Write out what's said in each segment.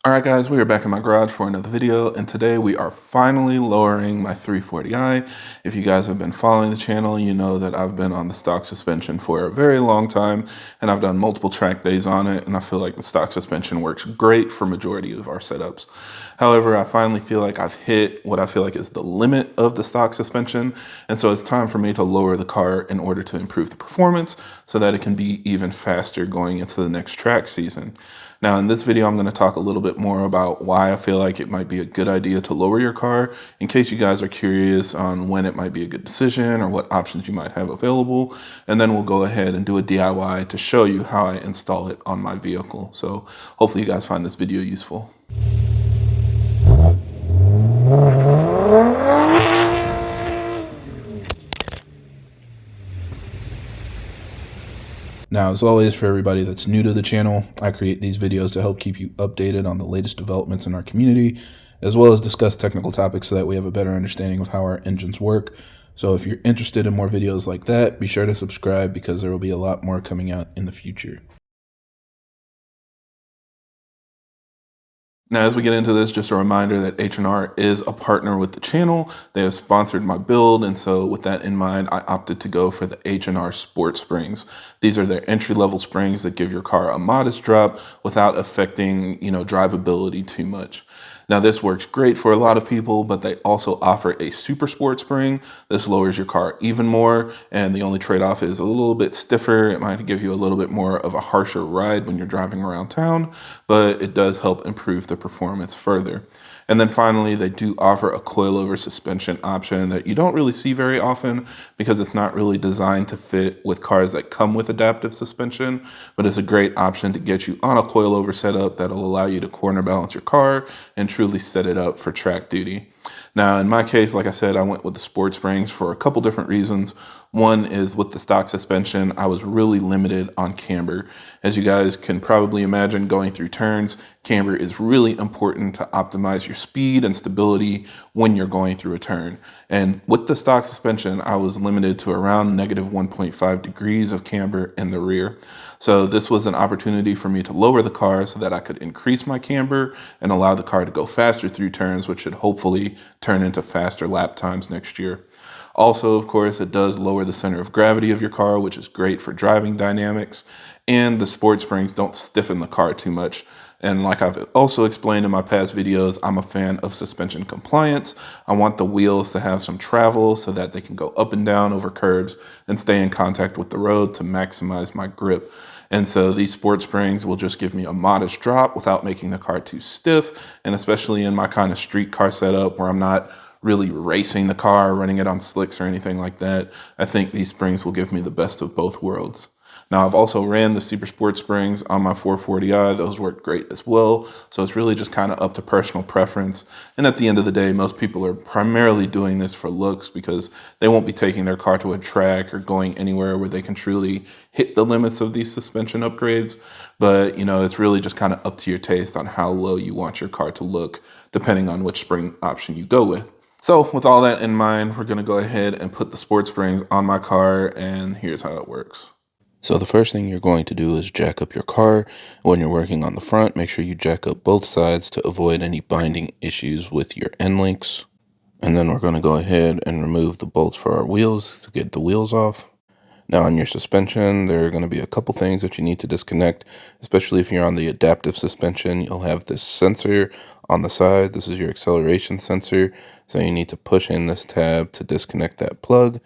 Alright guys, we are back in my garage for another video, and today we are finally lowering my 340i. If you guys have been following the channel, you know that I've been on the stock suspension for a very long time, and I've done multiple track days on it, and I feel like the stock suspension works great for majority of our setups. However, I finally feel like I've hit what I feel like is the limit of the stock suspension, and so it's time for me to lower the car in order to improve the performance so that it can be even faster going into the next track season. Now in this video, I'm going to talk a little bit more about why I feel like it might be a good idea to lower your car, in case you guys are curious on when it might be a good decision or what options you might have available. And then we'll go ahead and do a DIY to show you how I install it on my vehicle. So hopefully you guys find this video useful. Now, as always, for everybody that's new to the channel, I create these videos to help keep you updated on the latest developments in our community, as well as discuss technical topics so that we have a better understanding of how our engines work. So if you're interested in more videos like that, be sure to subscribe because there will be a lot more coming out in the future. Now, as we get into this, just a reminder that H&R is a partner with the channel. They have sponsored my build, and so with that in mind, I opted to go for the H&R Sport Springs. These are their entry-level springs that give your car a modest drop without affecting, drivability too much. Now, this works great for a lot of people, but they also offer a super sport spring. This lowers your car even more, and the only trade-off is a little bit stiffer. It might give you a little bit more of a harsher ride when you're driving around town, but it does help improve the performance further. And then finally, they do offer a coilover suspension option that you don't really see very often because it's not really designed to fit with cars that come with adaptive suspension, but it's a great option to get you on a coilover setup that'll allow you to corner balance your car and truly set it up for track duty. Now, in my case, like I said, I went with the sport springs for a couple different reasons. One is with the stock suspension, I was really limited on camber. As you guys can probably imagine, going through turns, camber is really important to optimize your speed and stability when you're going through a turn. And with the stock suspension, I was limited to around negative 1.5 degrees of camber in the rear. So this was an opportunity for me to lower the car so that I could increase my camber and allow the car to go faster through turns, which should hopefully turn into faster lap times next year. Also, of course, it does lower the center of gravity of your car, which is great for driving dynamics. And the sport springs don't stiffen the car too much. And like I've also explained in my past videos, I'm a fan of suspension compliance. I want the wheels to have some travel so that they can go up and down over curbs and stay in contact with the road to maximize my grip. And so these sport springs will just give me a modest drop without making the car too stiff. And especially in my kind of street car setup where I'm not really racing the car, running it on slicks or anything like that, I think these springs will give me the best of both worlds. Now, I've also ran the Super Sport springs on my 440i. Those work great as well. So it's really just kind of up to personal preference. And at the end of the day, most people are primarily doing this for looks because they won't be taking their car to a track or going anywhere where they can truly hit the limits of these suspension upgrades. But, it's really just kind of up to your taste on how low you want your car to look, depending on which spring option you go with. So with all that in mind, we're going to go ahead and put the sport springs on my car, and here's how it works. So the first thing you're going to do is jack up your car. When you're working on the front, make sure you jack up both sides to avoid any binding issues with your end links. And then we're going to go ahead and remove the bolts for our wheels to get the wheels off. Now on your suspension, there are going to be a couple things that you need to disconnect, especially if you're on the adaptive suspension. You'll have this sensor on the side. This is your acceleration sensor. So you need to push in this tab to disconnect that plug.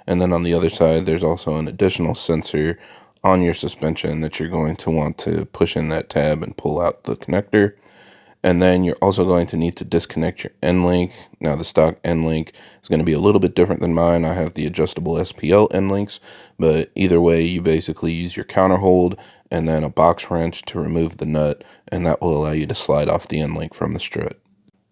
And then on the other side, there's also an additional sensor on your suspension that you're going to want to push in that tab and pull out the connector. And then you're also going to need to disconnect your end link. Now the stock end link is going to be a little bit different than mine. I have the adjustable SPL end links, but either way, you basically use your counter hold and then a box wrench to remove the nut, and that will allow you to slide off the end link from the strut.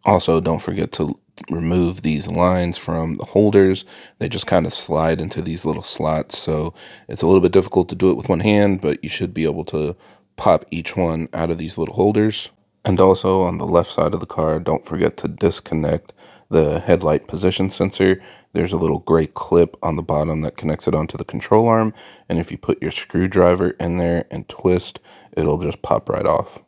Also, don't forget to remove these lines from the holders. They just kind of slide into these little slots, so it's a little bit difficult to do it with one hand, but you should be able to pop each one out of these little holders. And also on the left side of the car, don't forget to disconnect the headlight position sensor. There's a little gray clip on the bottom that connects it onto the control arm. And if you put your screwdriver in there and twist, it'll just pop right off.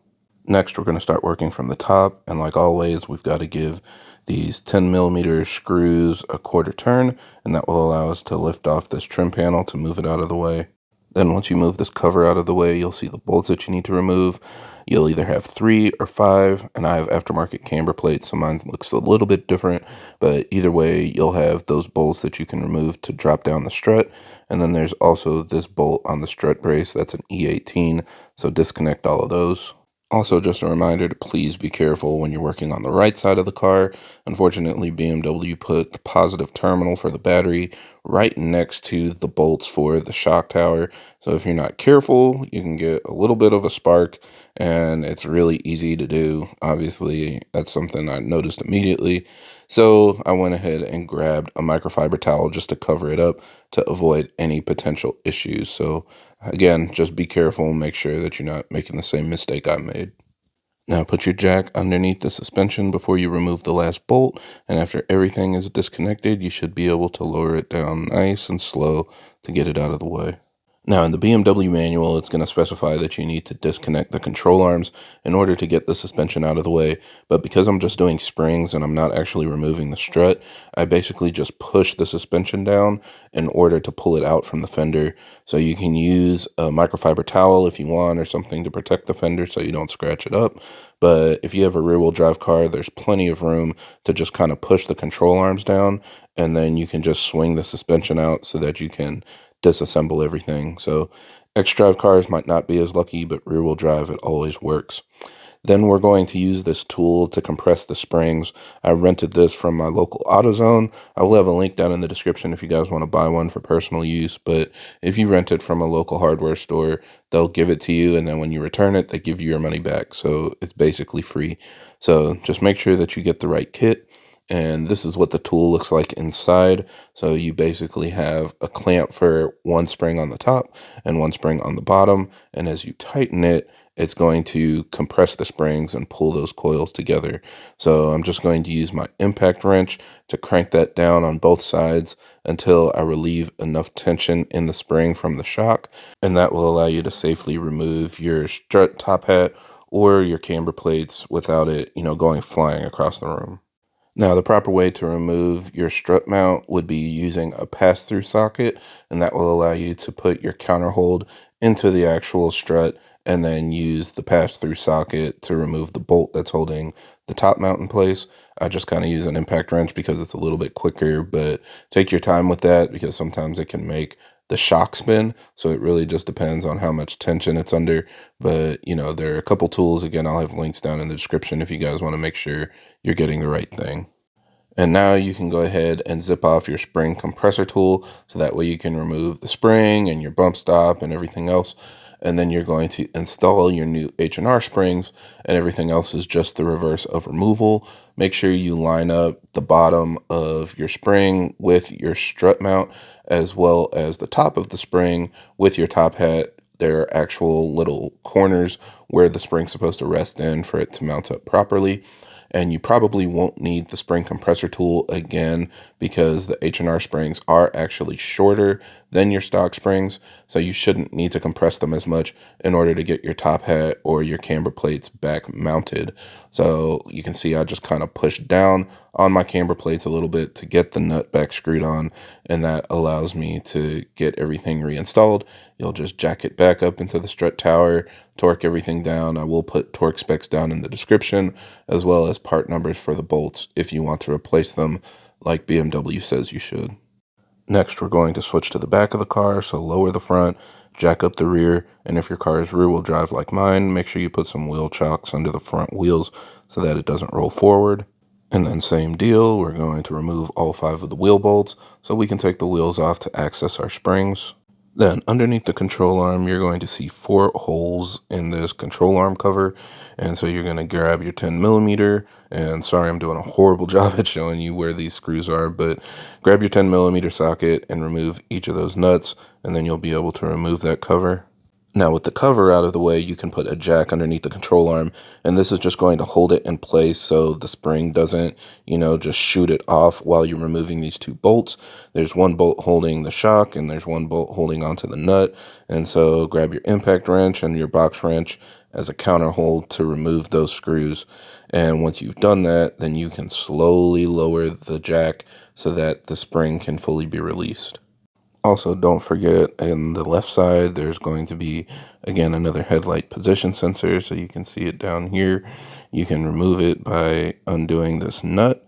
Next, we're going to start working from the top, and like always, we've got to give these 10mm screws a quarter turn, and that will allow us to lift off this trim panel to move it out of the way. Then once you move this cover out of the way, you'll see the bolts that you need to remove. You'll either have 3 or 5, and I have aftermarket camber plates, so mine looks a little bit different, but either way, you'll have those bolts that you can remove to drop down the strut. And then there's also this bolt on the strut brace, that's an E18, so disconnect all of those. Also, just a reminder to please be careful when you're working on the right side of the car. Unfortunately, BMW put the positive terminal for the battery right next to the bolts for the shock tower. So if you're not careful, you can get a little bit of a spark, and it's really easy to do. Obviously, that's something I noticed immediately. So I went ahead and grabbed a microfiber towel just to cover it up to avoid any potential issues. So again, just be careful and make sure that you're not making the same mistake I made. Now put your jack underneath the suspension before you remove the last bolt, and after everything is disconnected, you should be able to lower it down nice and slow to get it out of the way. Now, in the BMW manual, it's going to specify that you need to disconnect the control arms in order to get the suspension out of the way. But because I'm just doing springs and I'm not actually removing the strut, I basically just push the suspension down in order to pull it out from the fender. So you can use a microfiber towel if you want, or something to protect the fender so you don't scratch it up. But if you have a rear-wheel drive car, there's plenty of room to just kind of push the control arms down, and then you can just swing the suspension out so that you can disassemble everything. So X-Drive cars might not be as lucky, but rear-wheel drive, it always works. Then we're going to use this tool to compress the springs. I rented this from my local AutoZone. I will have a link down in the description if you guys want to buy one for personal use. But if you rent it from a local hardware store, they'll give it to you, and then when you return it, they give you your money back. So it's basically free. So just make sure that you get the right kit. And this is what the tool looks like inside. So you basically have a clamp for one spring on the top and one spring on the bottom. And as you tighten it, it's going to compress the springs and pull those coils together. So I'm just going to use my impact wrench to crank that down on both sides until I relieve enough tension in the spring from the shock. And that will allow you to safely remove your strut top hat or your camber plates without it, going flying across the room. Now, the proper way to remove your strut mount would be using a pass-through socket, and that will allow you to put your counterhold into the actual strut and then use the pass-through socket to remove the bolt that's holding the top mount in place. I just kind of use an impact wrench because it's a little bit quicker, but take your time with that because sometimes it can make the shock spin. So it really just depends on how much tension it's under. But, there are a couple tools. Again, I'll have links down in the description if you guys want to make sure you're getting the right thing. And now you can go ahead and zip off your spring compressor tool, so that way you can remove the spring and your bump stop and everything else. And then you're going to install your new H&R springs, and everything else is just the reverse of removal. Make sure you line up the bottom of your spring with your strut mount, as well as the top of the spring with your top hat. There are actual little corners where the spring's supposed to rest in for it to mount up properly. And you probably won't need the spring compressor tool again because the H&R springs are actually shorter than your stock springs, so you shouldn't need to compress them as much in order to get your top hat or your camber plates back mounted. So you can see I just kind of pushed down on my camber plates a little bit to get the nut back screwed on, and that allows me to get everything reinstalled. You'll just jack it back up into the strut tower, torque everything down. I will put torque specs down in the description, as well as part numbers for the bolts if you want to replace them like BMW says you should. Next, we're going to switch to the back of the car, so lower the front, jack up the rear, and if your car is rear-wheel drive like mine, make sure you put some wheel chocks under the front wheels so that it doesn't roll forward. And then same deal, we're going to remove all 5 of the wheel bolts so we can take the wheels off to access our springs. Then underneath the control arm, you're going to see 4 holes in this control arm cover. And so you're going to grab your 10mm, and sorry, I'm doing a horrible job at showing you where these screws are, but grab your 10mm socket and remove each of those nuts, and then you'll be able to remove that cover. Now with the cover out of the way, you can put a jack underneath the control arm, and this is just going to hold it in place so the spring doesn't, just shoot it off while you're removing these 2 bolts. There's one bolt holding the shock, and there's one bolt holding onto the nut, and so grab your impact wrench and your box wrench as a counter hold to remove those screws. And once you've done that, then you can slowly lower the jack so that the spring can fully be released. Also, don't forget, in the left side, there's going to be, again, another headlight position sensor, so you can see it down here. You can remove it by undoing this nut,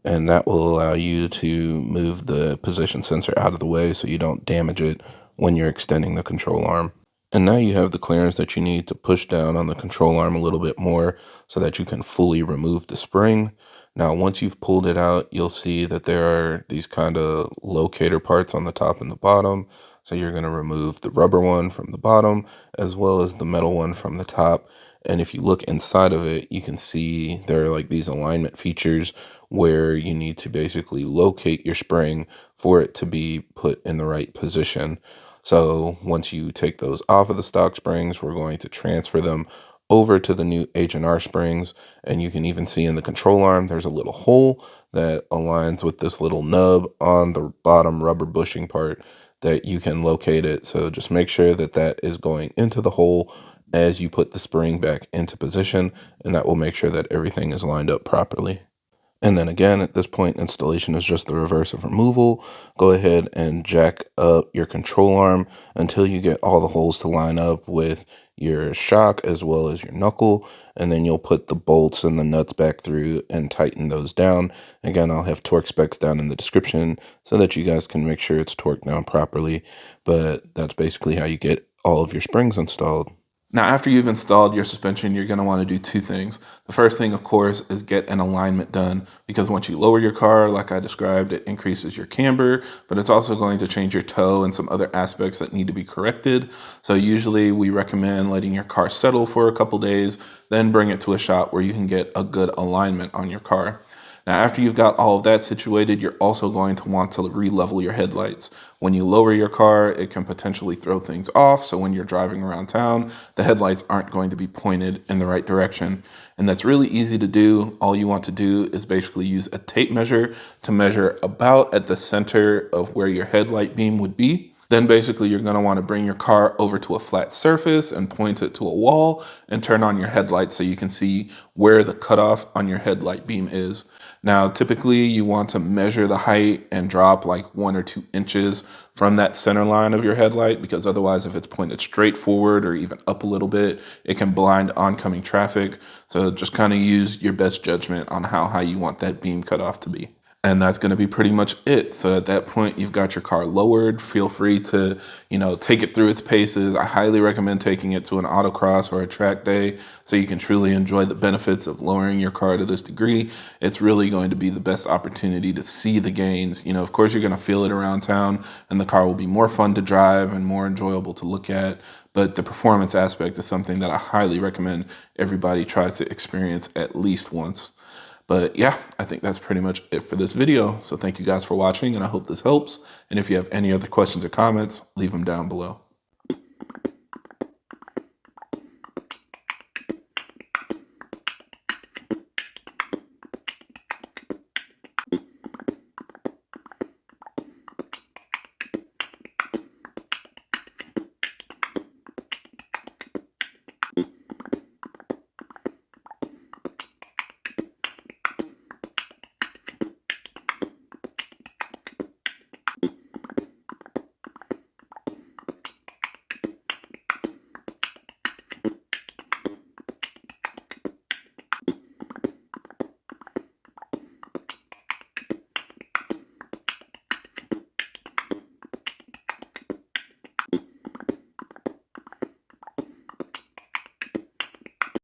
and that will allow you to move the position sensor out of the way so you don't damage it when you're extending the control arm. And now you have the clearance that you need to push down on the control arm a little bit more so that you can fully remove the spring. Now, once you've pulled it out, you'll see that there are these kind of locator parts on the top and the bottom. So you're going to remove the rubber one from the bottom as well as the metal one from the top. And if you look inside of it, you can see there are like these alignment features where you need to basically locate your spring for it to be put in the right position. So once you take those off of the stock springs, we're going to transfer them over to the new H&R springs. And you can even see in the control arm, there's a little hole that aligns with this little nub on the bottom rubber bushing part that you can locate it. So just make sure that that is going into the hole as you put the spring back into position, and that will make sure that everything is lined up properly. And then again, at this point, installation is just the reverse of removal. Go ahead and jack up your control arm until you get all the holes to line up with your shock as well as your knuckle. And then you'll put the bolts and the nuts back through and tighten those down. Again, I'll have torque specs down in the description so that you guys can make sure it's torqued down properly. But that's basically how you get all of your springs installed. Now, after you've installed your suspension, you're going to want to do two things. The first thing, of course, is get an alignment done, because once you lower your car, like I described, it increases your camber, but it's also going to change your toe and some other aspects that need to be corrected. So usually we recommend letting your car settle for a couple days, then bring it to a shop where you can get a good alignment on your car. Now, after you've got all of that situated, you're also going to want to re-level your headlights. When you lower your car, it can potentially throw things off. So when you're driving around town, the headlights aren't going to be pointed in the right direction. And that's really easy to do. All you want to do is basically use a tape measure to measure about at the center of where your headlight beam would be. Then basically you're going to want to bring your car over to a flat surface and point it to a wall and turn on your headlights so you can see where the cutoff on your headlight beam is. Now, typically you want to measure the height and drop like 1 or 2 inches from that center line of your headlight, because otherwise if it's pointed straight forward or even up a little bit, it can blind oncoming traffic. So just kind of use your best judgment on how high you want that beam cutoff to be. And that's going to be pretty much it. So at that point, you've got your car lowered. Feel free to, take it through its paces. I highly recommend taking it to an autocross or a track day so you can truly enjoy the benefits of lowering your car to this degree. It's really going to be the best opportunity to see the gains. Of course, you're going to feel it around town, and the car will be more fun to drive and more enjoyable to look at. But the performance aspect is something that I highly recommend everybody tries to experience at least once. But yeah, I think that's pretty much it for this video. So thank you guys for watching, and I hope this helps. And if you have any other questions or comments, leave them down below.